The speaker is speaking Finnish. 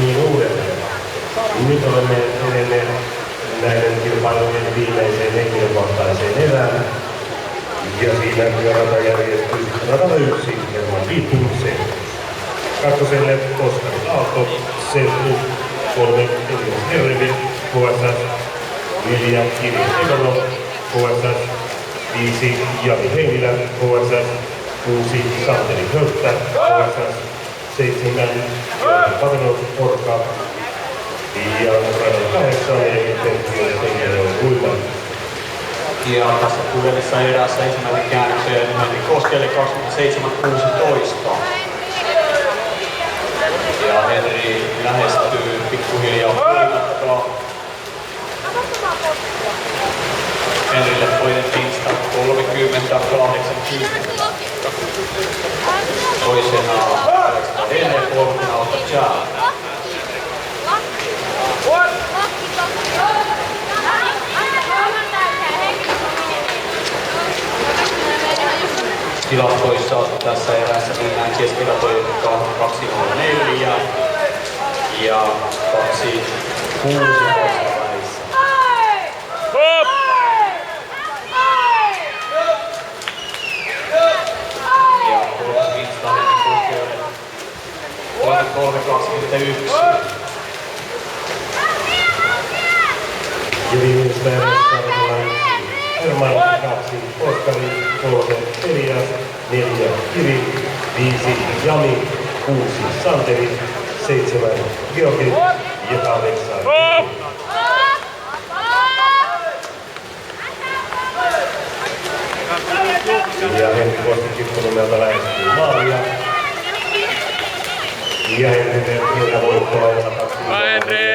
niin uudelleen. Nyt olemme edelleen näiden kilpailujen viimeiseen henkilökohtaiseen erään. Ja siinä työrata järjestyy radalla 1 Herman Viipulse. Kakkoselle Oskari Aalto, Seltu 3 Elias Herrevi, KSS 4 Kiri Evalov, KSS 5 Jani Heinilä, KSS 6 Santeri Hölttä, KSS 7 Jouni Patanov Orka ja radalla 8 Emil Penttinen Henkilö Huiman. Ja tässä kuudennessa erässä ensimmäinen käännökseen meni Koskelle 27-16. Ja Henri lähestyy pikkuhiljaa puolimatkaa. Henrille toinen pinsta 30-80. Toisena Ene kolmantena Otto Tjaa. Tilastoissa tässä erässä mennään keskiratojen 2.04 ja 2.16 välissä. Ja kolmas Vinstanen Kuskioinen 3.21. Ja viimeisestä erässä Herman 2, Oskari 3, Elias 4, Kiri 5, Jami 6, Santeri 7, Georgi ja 8. Ja Henri Koski-Kirkkonummelta lähestyy maalia. Ja Henri voittoa 2.